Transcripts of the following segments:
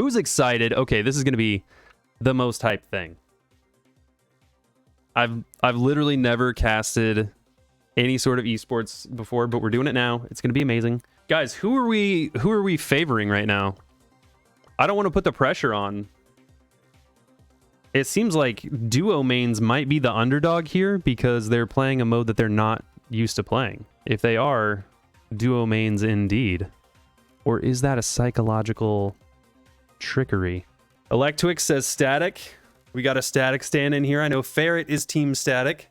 Who's excited? Okay, this is going to be the most hyped thing. I've literally never casted any sort of esports before, but we're doing it now. It's going to be amazing. Guys, who are we favoring right now? I don't want to put the pressure on. It seems like duo mains might be the underdog here because they're playing a mode that they're not used to playing. If they are, duo mains indeed. Or is that a psychological trickery? Electwix says static. We got a static stand in here. I know Ferret is team static.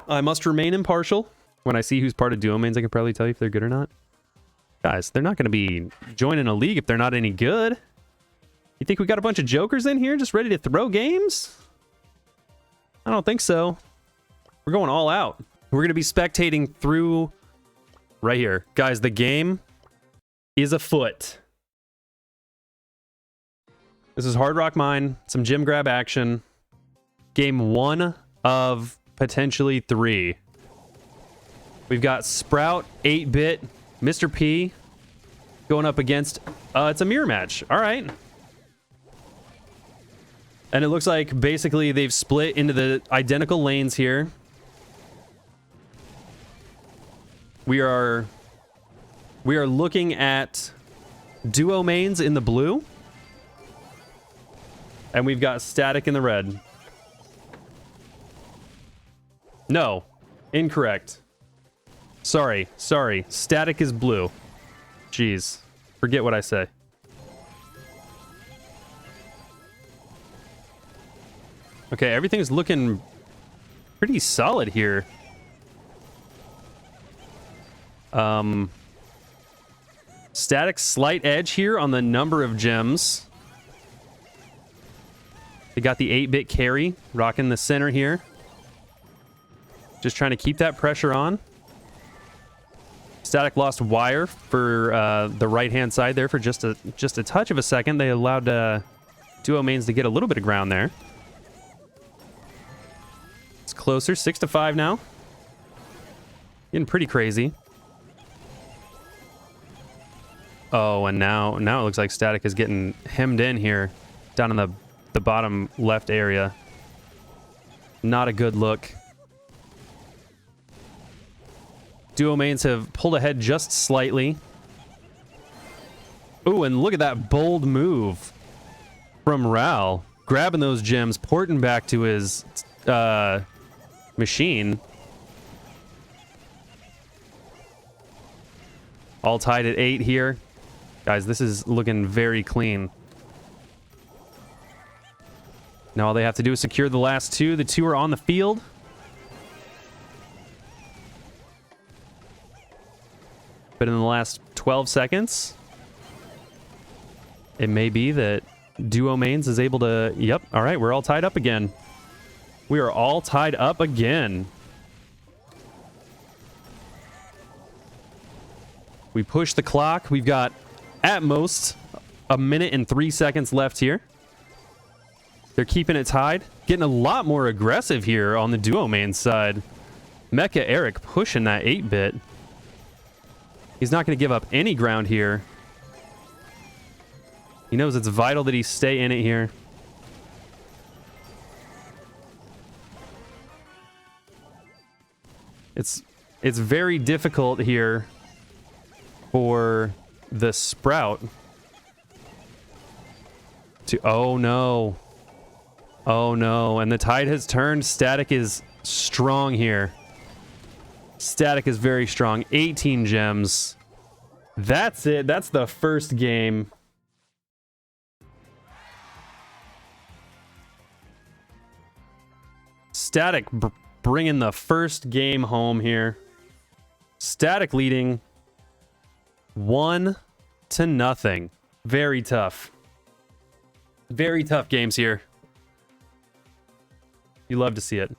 I must remain impartial. When I see who's part of duo mains, I can probably tell you if they're good or not. Guys, they're not going to be joining a league if they're not any good. You think we got a bunch of jokers in here just ready to throw games? I don't think so. We're going all out. We're going to be spectating through right here. Guys, the game is afoot. This is Hard Rock Mine, some gym grab action. Game 1 of potentially 3. We've got Sprout, 8-bit, Mr. P going up against... it's a mirror match. All right. And it looks like basically they've split into the identical lanes here. We are looking at duo mains in the blue. And we've got static in the red. No, incorrect. Sorry. Static is blue. Jeez, forget what I say. Okay, everything's looking pretty solid here. Static slight edge here on the number of gems. They got the 8-bit carry, rocking the center here. Just trying to keep that pressure on. Static lost wire for the right-hand side there for just a touch of a second. They allowed duo mains to get a little bit of ground there. It's closer, 6-5 now. Getting pretty crazy. Oh, and now it looks like Static is getting hemmed in here, down in the bottom left area. Not a good look. Duo mains have pulled ahead just slightly. Ooh, and look at that bold move from Ral. Grabbing those gems, porting back to his machine. All tied at 8 here. Guys, this is looking very clean. Now all they have to do is secure the last 2. The 2 are on the field. But in the last 12 seconds, it may be that duo mains is able to... Yep, all right, we're all tied up again. We are all tied up again. We push the clock. We've got, at most, 1 minute and 3 seconds left here. They're keeping it tied. Getting a lot more aggressive here on the duo main side. Mecha Eric pushing that 8-bit. He's not going to give up any ground here. He knows it's vital that he stay in it here. It's very difficult here for the Sprout to... Oh no. Oh no. And the tide has turned. Static is strong here. Static is very strong. 18 gems. That's it. That's the first game. Static bringing the first game home here. Static leading 1-0. Very tough. Very tough games here. You love to see it.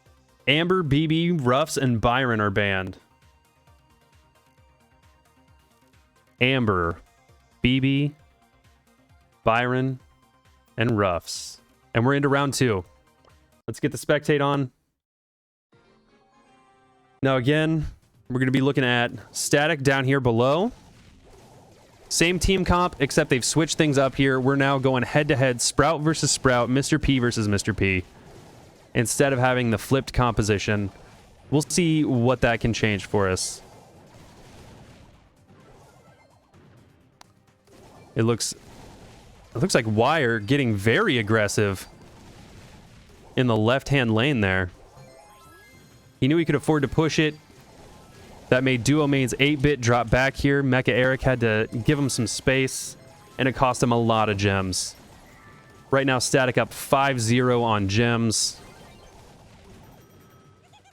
Amber, BB, Ruffs, and Byron are banned. Amber, BB, Byron, and Ruffs. And we're into round 2. Let's get the spectate on. Now again, we're going to be looking at Static down here below. Same team comp, except they've switched things up here. We're now going head-to-head, Sprout versus Sprout, Mr. P versus Mr. P. Instead of having the flipped composition. We'll see what that can change for us. It looks like Wire getting very aggressive in the left-hand lane there. He knew he could afford to push it. That made Duo Main's 8-bit drop back here. Mecha Eric had to give him some space, and it cost him a lot of gems. Right now, Static up 5-0 on gems.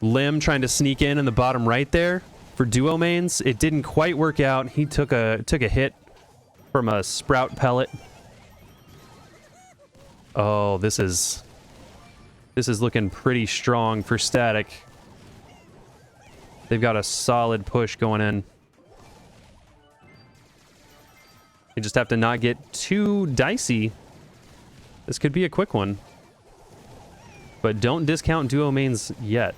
Lim trying to sneak in the bottom right there for Duo Mains. It didn't quite work out. He took a hit from a Sprout pellet. Oh, this is looking pretty strong for Static. They've got a solid push going in. You just have to not get too dicey. This could be a quick one. But don't discount Duo Mains yet.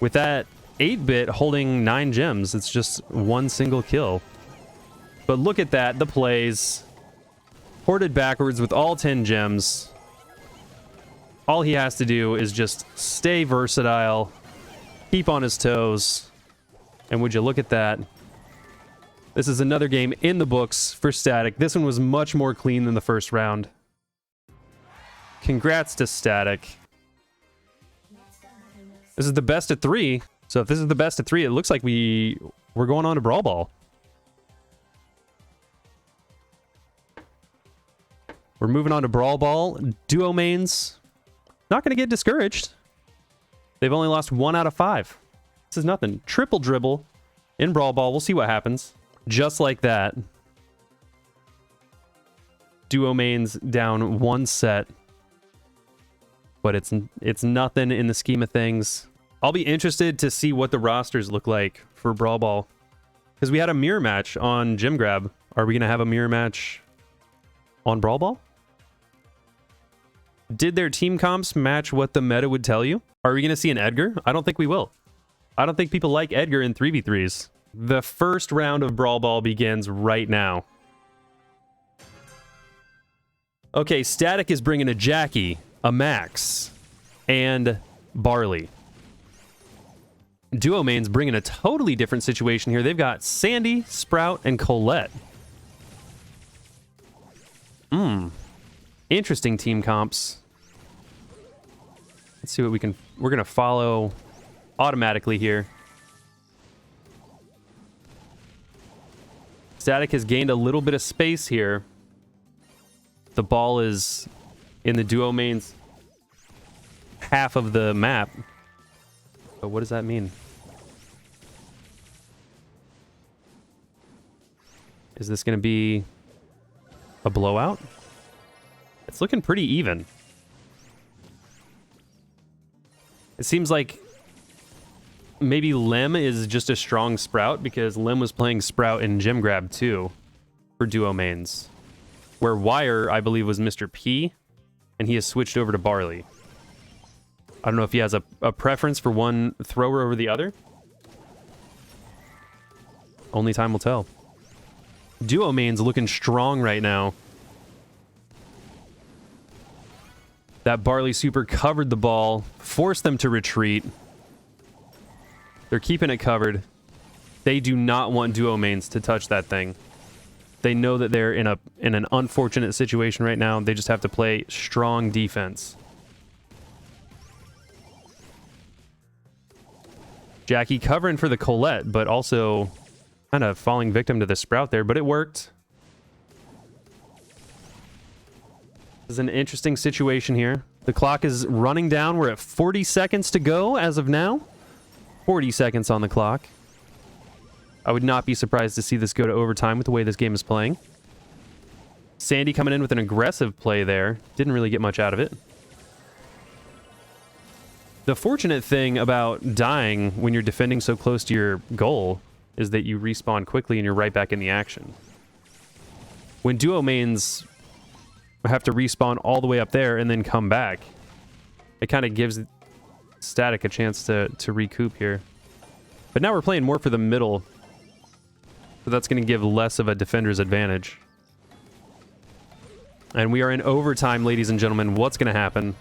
With that 8-bit holding 9 gems, it's just one single kill. But look at that, the plays. Ported backwards with all 10 gems. All he has to do is just stay versatile, keep on his toes, and would you look at that? This is another game in the books for Static. This one was much more clean than the first round. Congrats to Static. This is the best of 3. So if this is the best of 3, it looks like we're going on to Brawl Ball. We're moving on to Brawl Ball. Duo Mains, not going to get discouraged. They've only lost 1 out of 5. This is nothing. Triple dribble in Brawl Ball. We'll see what happens. Just like that. Duo Mains down 1 set. But it's nothing in the scheme of things. I'll be interested to see what the rosters look like for Brawl Ball. Because we had a mirror match on Gym Grab. Are we going to have a mirror match on Brawl Ball? Did their team comps match what the meta would tell you? Are we going to see an Edgar? I don't think we will. I don't think people like Edgar in 3v3s. The first round of Brawl Ball begins right now. Okay, Static is bringing a Jackie, a Max, and Barley. Duo Main's bringing a totally different situation here. They've got Sandy, Sprout, and Colette. Interesting team comps. Let's see what we can... We're going to follow automatically here. Static has gained a little bit of space here. The ball is in the Duo Main's half of the map. But what does that mean? Is this going to be a blowout? It's looking pretty even. It seems like maybe Lim is just a strong Sprout because Lim was playing Sprout in Gym Grab too for Duo Mains. Where Wire, I believe, was Mr. P, and he has switched over to Barley. I don't know if he has a preference for one thrower over the other. Only time will tell. Duo Main's looking strong right now. That Barley super covered the ball, forced them to retreat. They're keeping it covered. They do not want Duo Mains to touch that thing. They know that they're in an unfortunate situation right now. They just have to play strong defense. Jackie covering for the Colette, but also kind of falling victim to the Sprout there, but it worked. This is an interesting situation here. The clock is running down. We're at 40 seconds to go as of now. 40 seconds on the clock. I would not be surprised to see this go to overtime with the way this game is playing. Sandy coming in with an aggressive play there. Didn't really get much out of it. The fortunate thing about dying when you're defending so close to your goal is that you respawn quickly and you're right back in the action. When Duo Mains have to respawn all the way up there and then come back, it kind of gives Static a chance to recoup here. But now we're playing more for the middle So that's going to give less of a defender's advantage. And we are in overtime, ladies and gentlemen. What's going to happen?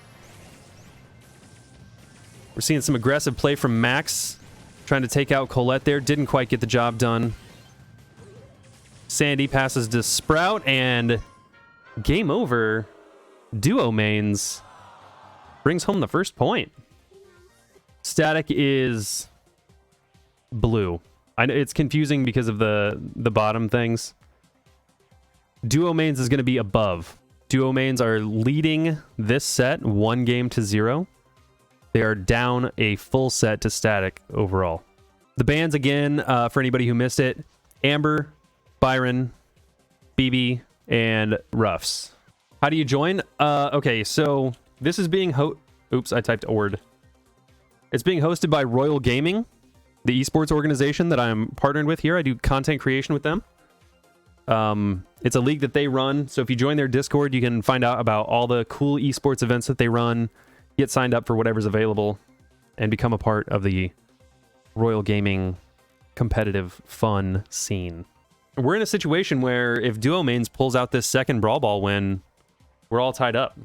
We're seeing some aggressive play from Max, trying to take out Colette there. Didn't quite get the job done. Sandy passes to Sprout, and game over. Duo mains brings home the first point. Static is blue. I know it's confusing because of the bottom things. Duo mains is going to be above. Duo mains are leading this set 1-0. They are down a full set to Static overall. The bans again, for anybody who missed it: Amber, Byron, BB, and Ruffs. How do you join? Okay, so this is being oops, I typed ORD. It's being hosted by Royal Gaming, the esports organization that I'm partnered with here. I do content creation with them. It's a league that they run, so if you join their Discord, you can find out about all the cool esports events that they run, get signed up for whatever's available, and become a part of the Royal Gaming competitive fun scene. We're in a situation where if Duo Mains pulls out this second Brawl Ball win, we're all tied up.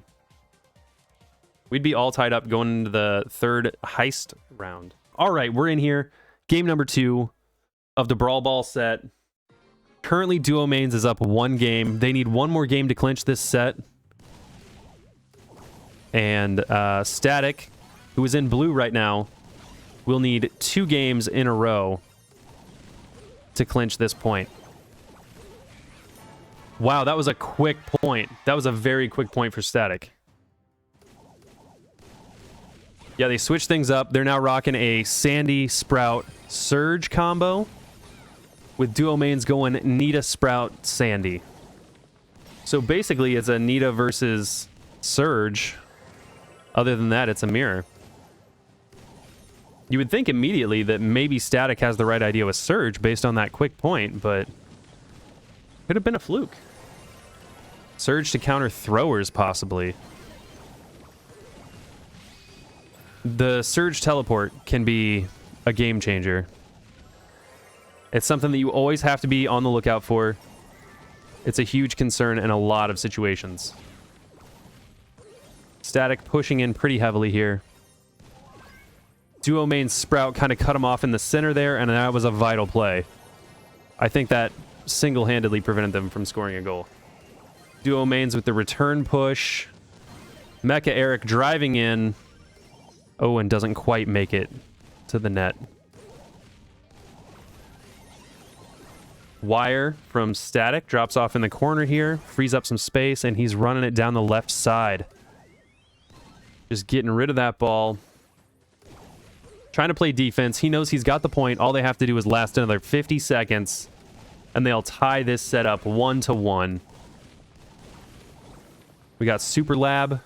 We'd be all tied up going into the third heist round. All right, we're in here. Game number 2 of the Brawl Ball set. Currently, Duo Mains is up 1 game. They need 1 more game to clinch this set. And Static, who is in blue right now, will need 2 games in a row to clinch this point. Wow, that was a quick point. That was a very quick point for Static. Yeah, they switched things up. They're now rocking a Sandy Sprout Surge combo, with Duo Mains going Nita Sprout Sandy. So basically, it's a Nita versus Surge. Other than that, it's a mirror. You would think immediately that maybe Static has the right idea with Surge based on that quick point, but could have been a fluke. Surge to counter throwers, possibly. The Surge teleport can be a game changer. It's something that you always have to be on the lookout for. It's a huge concern in a lot of situations. Static pushing in pretty heavily here. Duo main Sprout kind of cut him off in the center there, and that was a vital play. I think that single-handedly prevented them from scoring a goal. Duo mains with the return push. Mecha Eric driving in. Oh, and doesn't quite make it to the net. Wire from Static drops off in the corner here, frees up some space, and he's running it down the left side. Just getting rid of that ball. Trying to play defense. He knows he's got the point. All they have to do is last another 50 seconds, and they'll tie this set up 1-1. We got Super Lab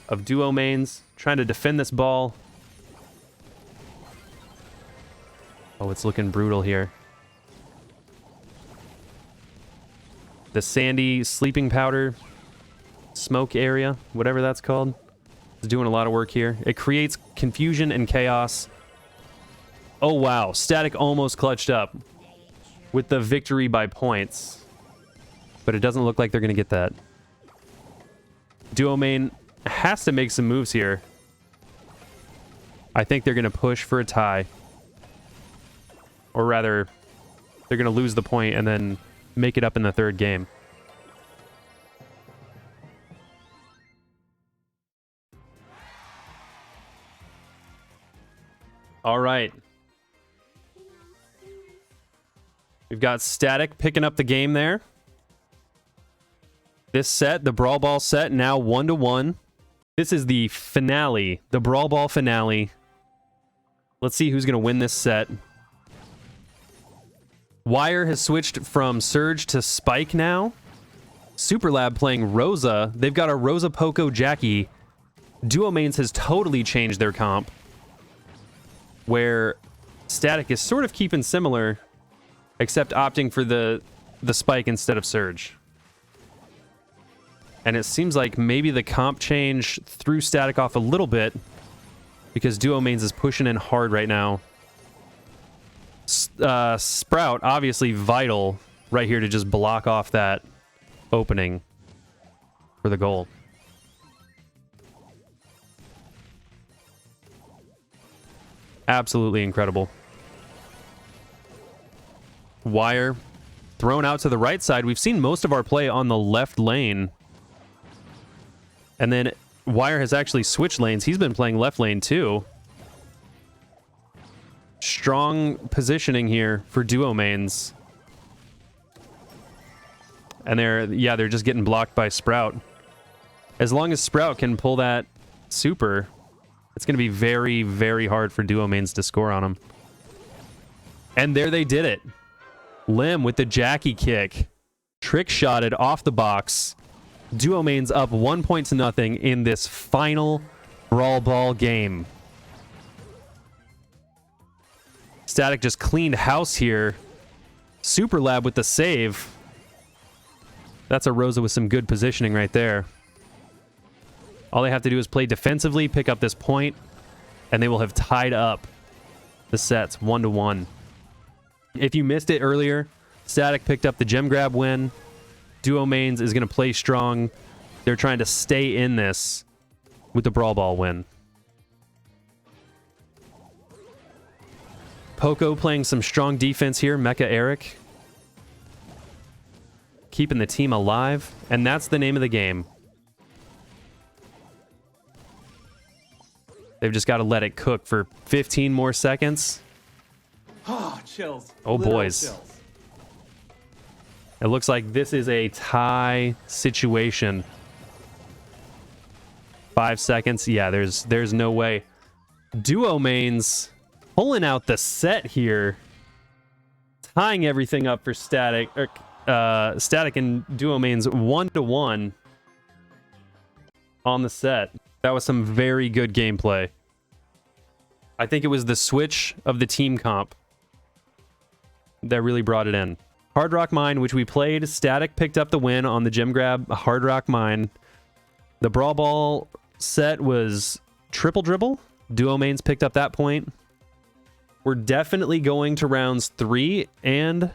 of Duo mains trying to defend this ball. Oh, it's looking brutal here. The Sandy sleeping powder smoke area, whatever that's called, is doing a lot of work here. It creates confusion and chaos. Oh, wow. Static almost clutched up with the victory by points, but it doesn't look like they're going to get that. Duo main has to make some moves here. I think they're going to push for a tie. Or rather, they're going to lose the point and then make it up in the third game. All right. We've got Static picking up the game there. This set, the Brawl Ball set, now 1-1. This is the finale, the Brawl Ball finale. Let's see who's going to win this set. Wire has switched from Surge to Spike now. Superlab playing Rosa. They've got a Rosa Poco Jackie. Duo mains has totally changed their comp, where Static is sort of keeping similar, except opting for the Spike instead of Surge. And it seems like maybe the comp change threw Static off a little bit, because Duo mains is pushing in hard right now. Sprout, obviously vital right here to just block off that opening for the goal. Absolutely incredible. Wire thrown out to the right side. We've seen most of our play on the left lane. And then Wire has actually switched lanes. He's been playing left lane too. Strong positioning here for duo mains. And they're just getting blocked by Sprout. As long as Sprout can pull that super, it's going to be very, very hard for duo mains to score on him. And there they did it. Lim with the Jackie kick. Trick shotted off the box. Duo mains up 1-0 in this final Brawl Ball game. Static just cleaned house here. Super Lab with the save. That's a Rosa with some good positioning right there. All they have to do is play defensively, pick up this point, and they will have tied up the sets 1-1. If you missed it earlier, Static picked up the gem grab win. Duo mains is going to play strong. They're trying to stay in this with the Brawl Ball win. Poco playing some strong defense here. Mecha Eric keeping the team alive, and that's the name of the game. They've just got to let it cook for 15 more seconds. Oh, chills. Oh, boys. Chills. It looks like this is a tie situation. 5 seconds. Yeah, there's no way. Duo mains pulling out the set here. Tying everything up for Static. Static and duo mains 1-1 on the set. That was some very good gameplay. I think it was the switch of the team comp that really brought it in. Hard Rock Mine, which we played. Static picked up the win on the gem grab. Hard Rock Mine. The Brawl Ball set was Triple Dribble. Duo mains picked up that point. We're definitely going to rounds 3 and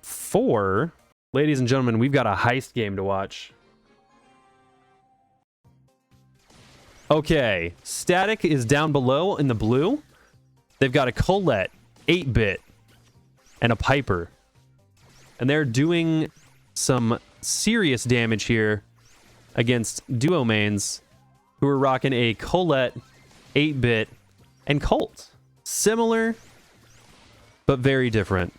4. Ladies and gentlemen, we've got a heist game to watch. Okay, Static is down below in the blue. They've got a Colette, 8-bit, and a Piper. And they're doing some serious damage here against duo mains who are rocking a Colette, 8-bit, and Colt. Similar, but very different.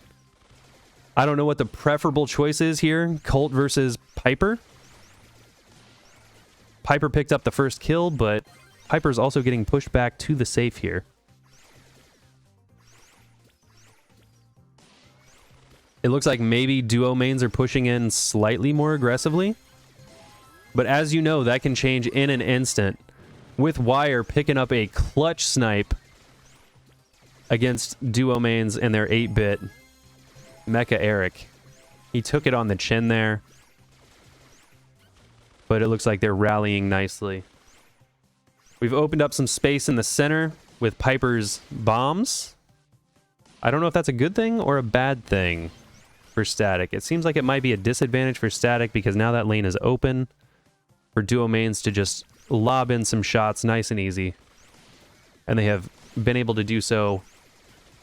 I don't know what the preferable choice is here. Colt versus Piper. Piper picked up the first kill, but Piper's also getting pushed back to the safe here. It looks like maybe duo mains are pushing in slightly more aggressively. But as you know, that can change in an instant. With Wire picking up a clutch snipe against duo mains and their 8-bit Mecha Eric. He took it on the chin there. But it looks like they're rallying nicely. We've opened up some space in the center with Piper's bombs. I don't know if that's a good thing or a bad thing for Static. It seems like it might be a disadvantage for Static because now that lane is open for duo mains to just lob in some shots nice and easy. And they have been able to do so.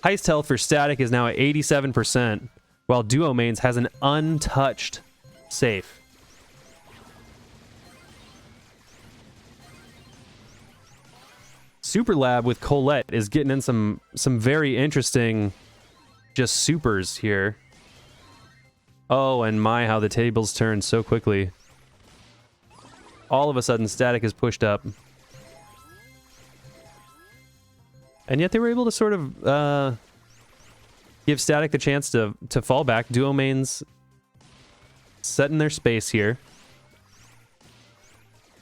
Heist health for Static is now at 87%, while duo mains has an untouched safe. Super Lab with Colette is getting in some very interesting just supers here. Oh, and my, how the tables turn so quickly. All of a sudden, Static is pushed up. And yet they were able to sort of give Static the chance to fall back. Duo mains set in their space here.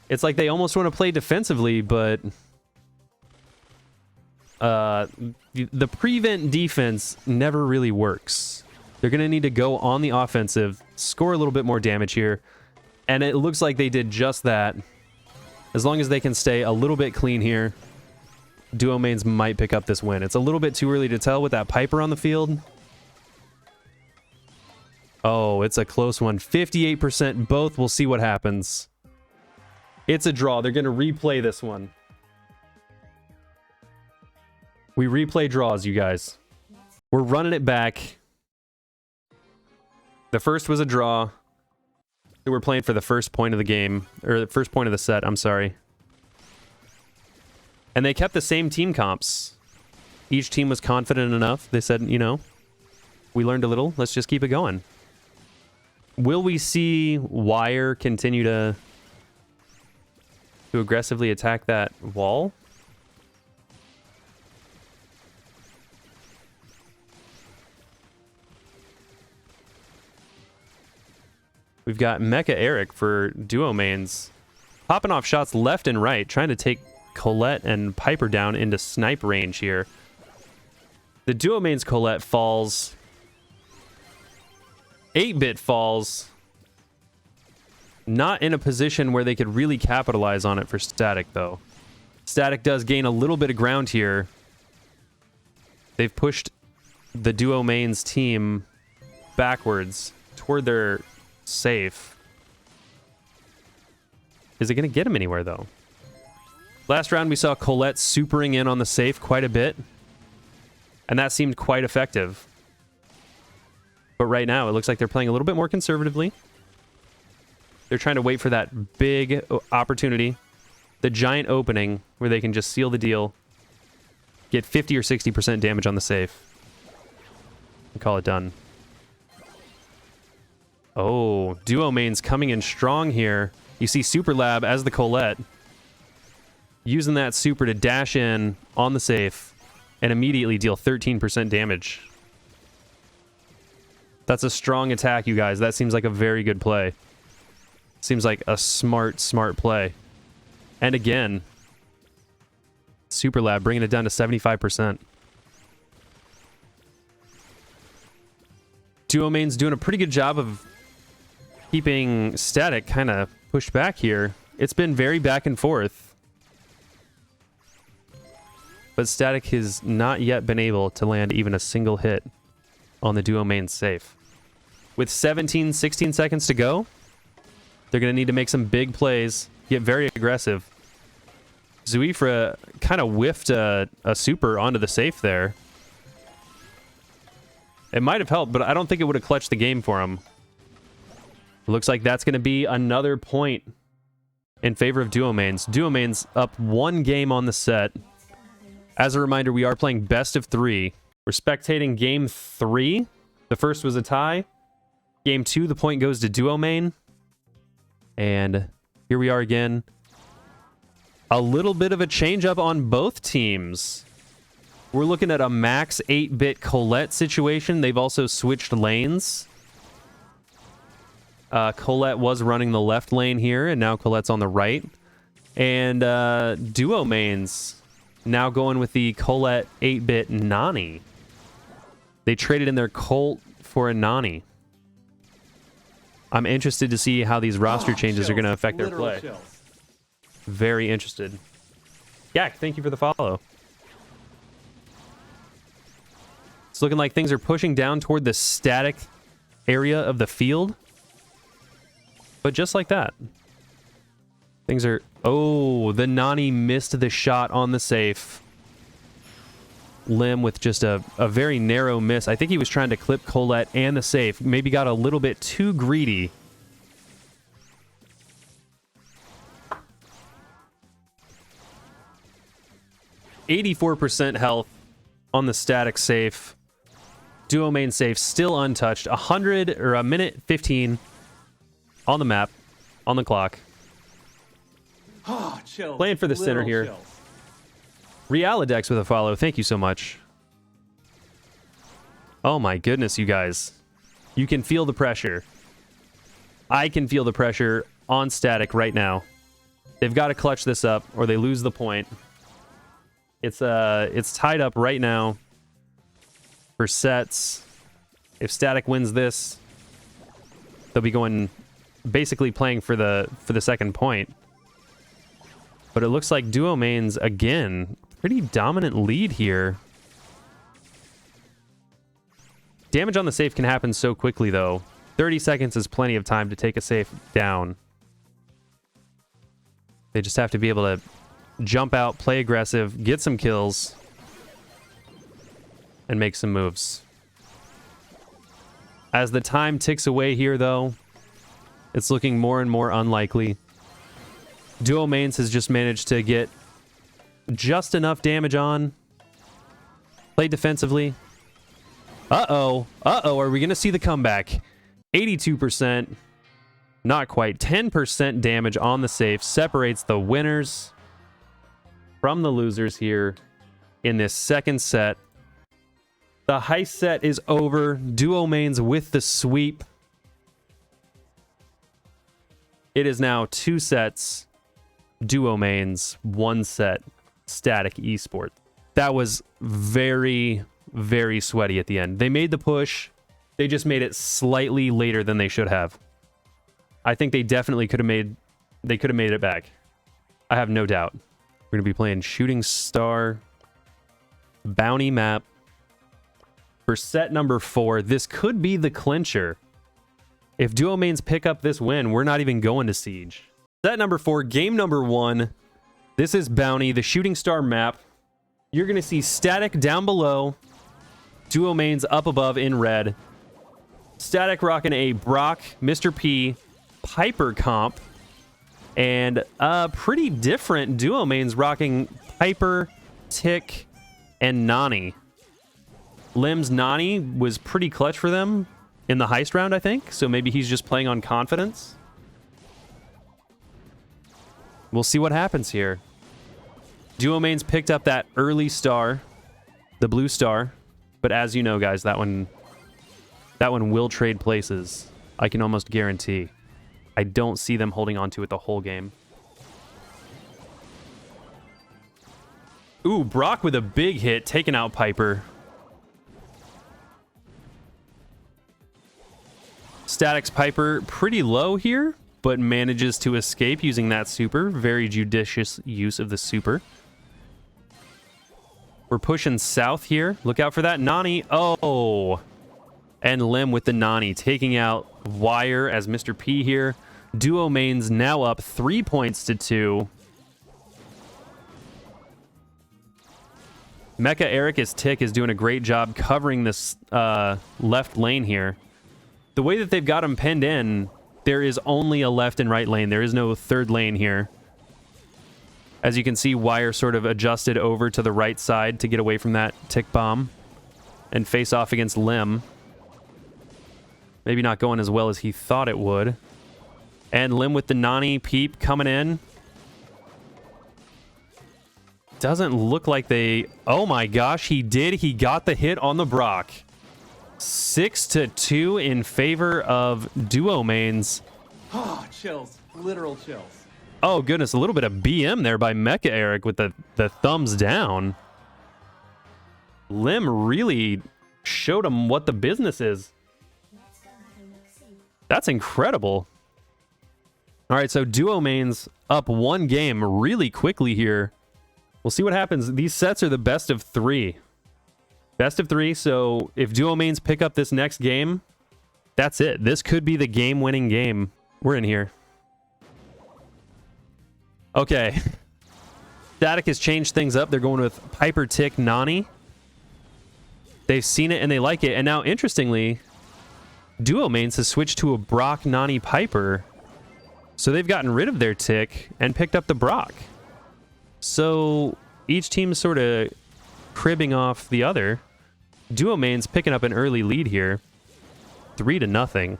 It's like they almost want to play defensively, but the prevent defense never really works. They're going to need to go on the offensive, score a little bit more damage here, and it looks like they did just that. As long as they can stay a little bit clean here, Duo mains might pick up this win. It's a little bit too early to tell with that Piper on the field. Oh, it's a close one. 58% both. We'll see what happens. It's a draw. They're going to replay this one. We replay draws, you guys. We're running it back. The first was a draw. We're playing for the first point of the game, or the first point of the set, I'm sorry. And they kept the same team comps. Each team was confident enough. They said, you know, we learned a little. Let's just keep it going. Will we see Wire continue to aggressively attack that wall? We've got Mecha Eric for duo mains. Popping off shots left and right, trying to take Colette and Piper down into snipe range here. The duo mains Colette falls. 8-bit falls. Not in a position where they could really capitalize on it for Static, though. Static does gain a little bit of ground here. They've pushed the duo mains team backwards toward their safe. Is it going to get him anywhere, though? Last round, we saw Colette supering in on the safe quite a bit. And that seemed quite effective. But right now, it looks like they're playing a little bit more conservatively. They're trying to wait for that big opportunity. The giant opening where they can just seal the deal. Get 50 or 60% damage on the safe. And call it done. Oh, duo mains coming in strong here. You see Super Lab as the Colette. Using that super to dash in on the safe and immediately deal 13% damage. That's a strong attack, you guys. That seems like a very good play. Seems like a smart play. And again, Super Lab bringing it down to 75%. Duo mains doing a pretty good job of keeping Static kind of pushed back here. It's been very back and forth. But Static has not yet been able to land even a single hit on the duo main safe. With 16 seconds to go, they're going to need to make some big plays, get very aggressive. Zuifra kind of whiffed a super onto the safe there. It might have helped, but I don't think it would have clutched the game for him. It looks like that's going to be another point in favor of duo mains. Duo mains up 1 game on the set. As a reminder, we are playing best of 3. We're spectating game 3. The first was a tie. Game 2, the point goes to duo main. And here we are again. A little bit of a change up on both teams. We're looking at a max 8-bit Colette situation. They've also switched lanes. Colette was running the left lane here, and now Colette's on the right. And duo mains now going with the Colette 8-bit Nani. They traded in their Colt for a Nani. I'm interested to see how these roster changes are going to affect their play. Chills. Very interested. Yak, thank you for the follow. It's looking like things are pushing down toward the Static area of the field. But just like that. Things are... Oh, the Nani missed the shot on the safe. Lim with just a very narrow miss. I think he was trying to clip Colette and the safe. Maybe got a little bit too greedy. %84 health on the Static safe. Duo main safe still untouched. 100 or a minute 15 on the map, on the clock. Chills. Playing for the center here. Chills. Realidex with a follow. Thank you so much. Oh my goodness, you guys. You can feel the pressure. I can feel the pressure on Static right now. They've got to clutch this up or they lose the point. It's tied up right now for sets. If Static wins this, they'll be going basically playing for the second point. But it looks like duo mains again pretty dominant lead here. Damage on the safe can happen so quickly, though. 30 seconds is plenty of time to take a safe down. They just have to be able to jump out, play aggressive, get some kills, and make some moves. As the time ticks away here, though, it's looking more and more unlikely. Duo Mains has just managed to get just enough damage on. Play defensively. Uh-oh. Uh-oh. Are we going to see the comeback? 82%. Not quite. 10% damage on the safe separates the winners from the losers here in this second set. The heist set is over. Duo Mains with the sweep. It is now 2 sets. Duo Mains, 1 set. Static eSports. That was very, very sweaty at the end. They made the push. They just made it slightly later than they should have. I think they definitely could have made it back. I have no doubt. We're going to be playing Shooting Star Bounty map for set number 4. This could be the clincher. If Duo Mains pick up this win, we're not even going to Siege. Set number 4, game number 1. This is Bounty, the Shooting Star map. You're going to see Static down below. Duo Mains up above in red. Static rocking a Brock, Mr. P, Piper comp. And pretty different Duo Mains rocking Piper, Tick, and Nani. Lim's Nani was pretty clutch for them in the heist round, I think. So maybe he's just playing on confidence. We'll see what happens here. Duo Mains picked up that early star, the blue star. But as you know, guys, that one will trade places. I can almost guarantee. I don't see them holding on to it the whole game. Ooh, Brock with a big hit, taking out Piper. Static's Piper pretty low here, but manages to escape using that super. Very judicious use of the super. We're pushing south here. Look out for that Nani. Oh! And Lim with the Nani, taking out Wire as Mr. P here. Duo Mains now up 3 points to 2. Mecha Eric's Tick is doing a great job covering this left lane here. The way that they've got him pinned in, there is only a left and right lane. There is no third lane here. As you can see, Wire sort of adjusted over to the right side to get away from that Tick bomb and face off against Lim. Maybe not going as well as he thought it would. And Lim with the Nani peep coming in. Doesn't look like they... Oh my gosh, he did. He got the hit on the Brock. 6-2 in favor of Duo Mains. Oh, chills. Literal chills. Oh goodness, a little bit of BM there by Mecha Eric with the thumbs down. Lim really showed him what the business is. That's incredible. All right, so Duo Mains up 1 game really quickly here. We'll see what happens. These sets are the best of 3. Best of 3, so if Duo Mains pick up this next game, that's it. This could be the game-winning game. We're in here. Okay. Static has changed things up. They're going with Piper, Tick, Nani. They've seen it and they like it. And now, interestingly, Duo Mains has switched to a Brock, Nani, Piper. So they've gotten rid of their Tick and picked up the Brock. So each team's sort of cribbing off the other. Duo Mains picking up an early lead here. 3-0.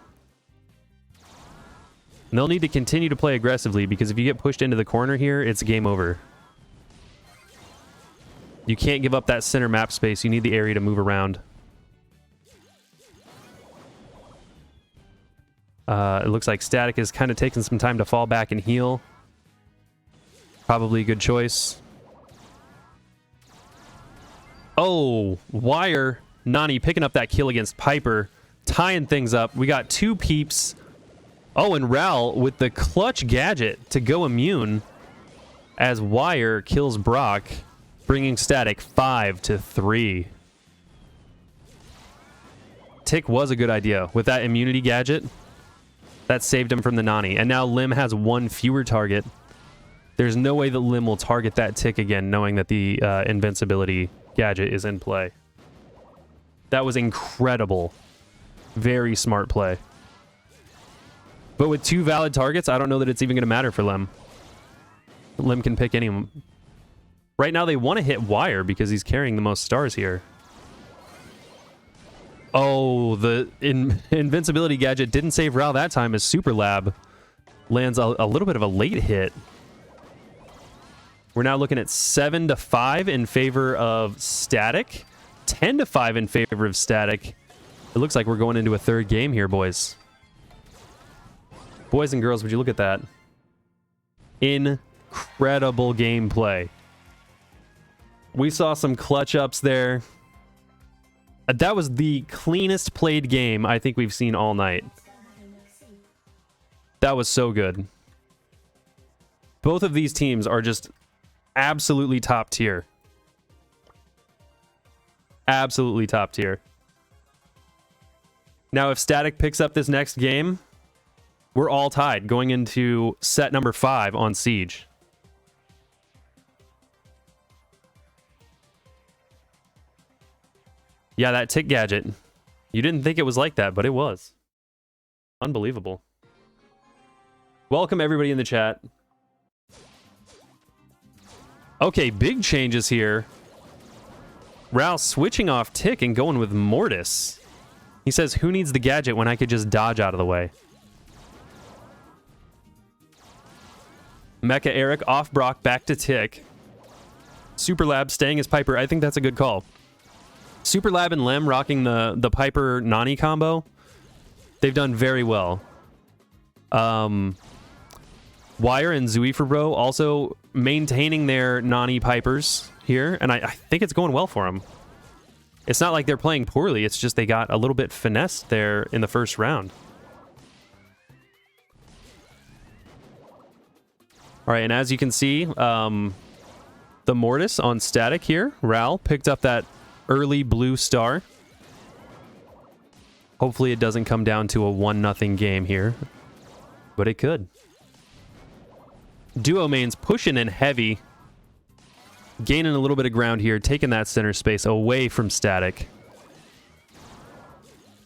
And they'll need to continue to play aggressively because if you get pushed into the corner here, it's game over. You can't give up that center map space. You need the area to move around. It looks like Static is kind of taking some time to fall back and heal. Probably a good choice. Oh, Wire. Nani picking up that kill against Piper. Tying things up. We got 2 peeps. Oh, and Ral with the clutch gadget to go immune as Wire kills Brock. bringing Static 5-3. Tick was a good idea. With that immunity gadget, that saved him from the Nani. And now Lim has one fewer target. There's no way that Lim will target that Tick again, knowing that the invincibility gadget is in play. That was incredible. Very smart play. But with 2 valid targets, I don't know that it's even going to matter for Lim. Lim can pick any of them. Right now, they want to hit Wire because he's carrying the most stars here. Oh, the invincibility gadget didn't save Ral that time as Super Lab lands a little bit of a late hit. We're now looking at 7-5 in favor of Static. 10-5 in favor of Static. It looks like we're going into a third game here, boys. Boys and girls, would you look at that? Incredible gameplay. We saw some clutch ups there. That was the cleanest played game I think we've seen all night. That was so good. Both of these teams are just absolutely top tier. Absolutely top tier. Now, if Static picks up this next game, we're all tied going into set number 5 on Siege. Yeah, that Tick gadget. You didn't think it was like that, but it was. Unbelievable. Welcome everybody in the chat. Okay, big changes here. Ral switching off Tick and going with Mortis. He says, who needs the gadget when I could just dodge out of the way? Mecha Eric off Brock, back to Tick. Super Lab staying as Piper. I think that's a good call. Super Lab and Lem rocking the Piper Nani combo. They've done very well. Wire and Zuifabro also maintaining their Nani Pipers here, and I think it's going well for them. It's not like they're playing poorly, it's just they got a little bit finessed there in the first round. All right, and as you can see, the Mortis on Static here. Ral picked up that early blue star. Hopefully it doesn't come down to a 1-0 game here, but it could. Duo mains pushing in heavy, gaining a little bit of ground here, taking that center space away from Static.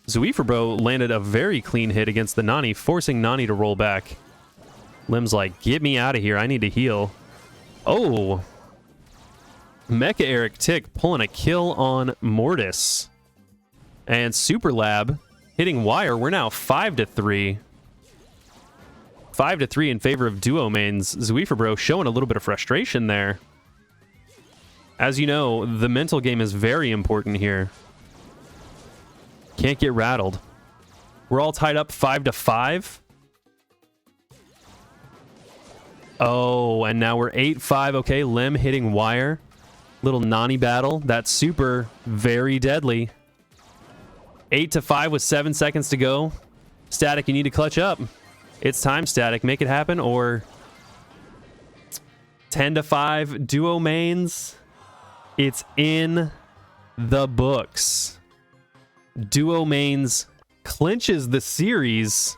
Zuifabro landed a very clean hit against the Nani, forcing Nani to roll back. Lim's like, get me out of here, I need to heal. Oh, Mecha Eric Tick pulling a kill on Mortis. And Super Lab hitting Wire. We're now 5-3. 5-3 in favor of duo mains. Zuifabro showing a little bit of frustration there. As you know, the mental game is very important here. Can't get rattled. We're all tied up 5-5. Oh, and now we're 8-5. Okay, Lim hitting Wire. Little Nani battle. That's super, very deadly. 8-5 with 7 seconds to go. Static, you need to clutch up. It's time, Static. Make it happen, or 10-5 duo mains. It's in the books. Duo mains clinches the series.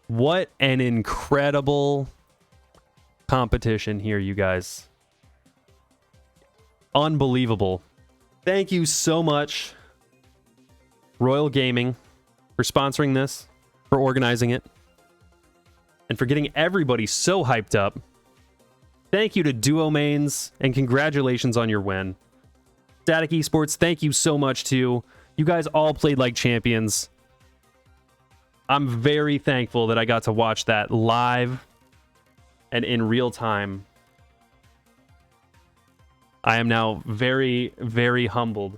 What an incredible competition here, you guys. Unbelievable. Thank you so much, Royal Gaming, for sponsoring this, for organizing it, and for getting everybody so hyped up. Thank you to Duo Mains, and congratulations on your win. Static Esports, thank you so much too. You guys all played like champions. I'm very thankful that I got to watch that live and in real time. I am now very, very humbled